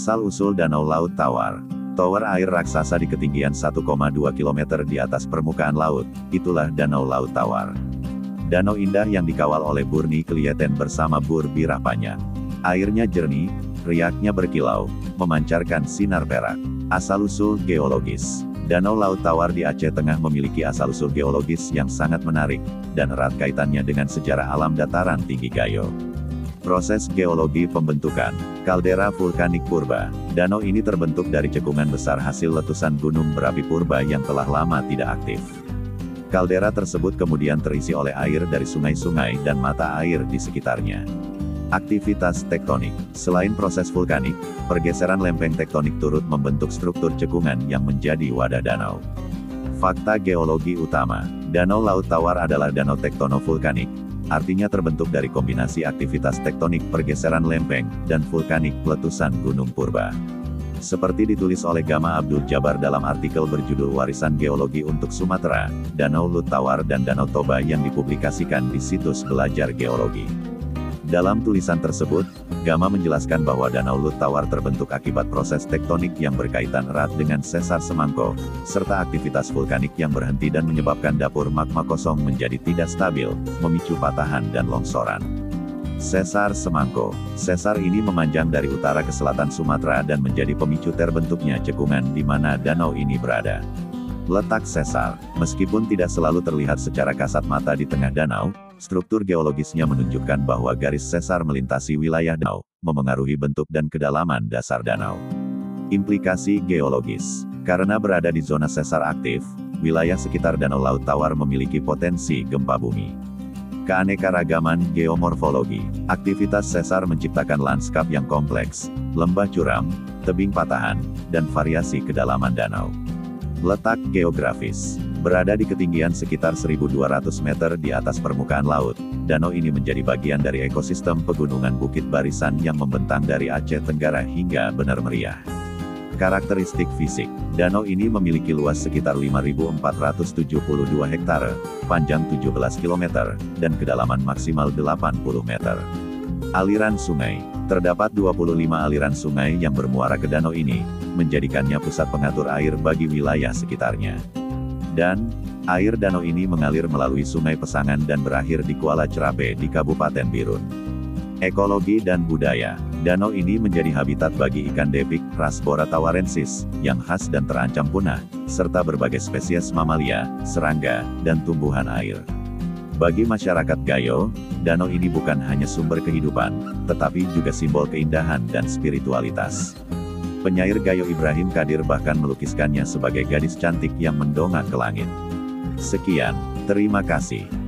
Asal-usul Danau Laut Tawar. Tower air raksasa di ketinggian 1,2 km di atas permukaan laut, itulah Danau Laut Tawar. Danau indah yang dikawal oleh Burni Klieten bersama Bur Birahpanya. Airnya jernih, riaknya berkilau, memancarkan sinar perak. Asal-usul geologis. Danau Laut Tawar di Aceh Tengah memiliki asal-usul geologis yang sangat menarik, dan erat kaitannya dengan sejarah alam dataran tinggi Gayo. Proses geologi pembentukan kaldera vulkanik purba. Danau ini terbentuk dari cekungan besar hasil letusan gunung berapi purba yang telah lama tidak aktif. Kaldera tersebut kemudian terisi oleh air dari sungai-sungai dan mata air di sekitarnya. Aktivitas tektonik. Selain proses vulkanik, pergeseran lempeng tektonik turut membentuk struktur cekungan yang menjadi wadah danau. Fakta geologi utama. Danau Laut Tawar adalah danau tektonovulkanik. Artinya terbentuk dari kombinasi aktivitas tektonik pergeseran lempeng, dan vulkanik letusan gunung purba. Seperti ditulis oleh Gama Abdul Jabbar dalam artikel berjudul Warisan Geologi untuk Sumatera, Danau Laut Tawar dan Danau Toba yang dipublikasikan di situs Belajar Geologi. Dalam tulisan tersebut, Gama menjelaskan bahwa Danau Laut Tawar terbentuk akibat proses tektonik yang berkaitan erat dengan sesar semangko, serta aktivitas vulkanik yang berhenti dan menyebabkan dapur magma kosong menjadi tidak stabil, memicu patahan dan longsoran. Sesar semangko. Sesar ini memanjang dari utara ke selatan Sumatera dan menjadi pemicu terbentuknya cekungan di mana danau ini berada. Letak sesar. Meskipun tidak selalu terlihat secara kasat mata di tengah danau, struktur geologisnya menunjukkan bahwa garis sesar melintasi wilayah danau, memengaruhi bentuk dan kedalaman dasar danau. Implikasi geologis. Karena berada di zona sesar aktif, wilayah sekitar Danau Laut Tawar memiliki potensi gempa bumi. Keanekaragaman geomorfologi. Aktivitas sesar menciptakan lanskap yang kompleks, lembah curam, tebing patahan, dan variasi kedalaman danau. Letak geografis. Berada di ketinggian sekitar 1.200 meter di atas permukaan laut, danau ini menjadi bagian dari ekosistem pegunungan Bukit Barisan yang membentang dari Aceh Tenggara hingga Bener Meriah. Karakteristik fisik. Danau ini memiliki luas sekitar 5.472 hektare, panjang 17 km, dan kedalaman maksimal 80 meter. Aliran sungai. Terdapat 25 aliran sungai yang bermuara ke danau ini, menjadikannya pusat pengatur air bagi wilayah sekitarnya. Dan, air danau ini mengalir melalui Sungai Pesangan dan berakhir di Kuala Cerape di Kabupaten Birun. Ekologi dan budaya. Danau ini menjadi habitat bagi ikan depik, ras Bora tawarensis, yang khas dan terancam punah, serta berbagai spesies mamalia, serangga, dan tumbuhan air. Bagi masyarakat Gayo, danau ini bukan hanya sumber kehidupan, tetapi juga simbol keindahan dan spiritualitas. Penyair Gayo Ibrahim Kadir bahkan melukiskannya sebagai gadis cantik yang mendongak ke langit. Sekian, terima kasih.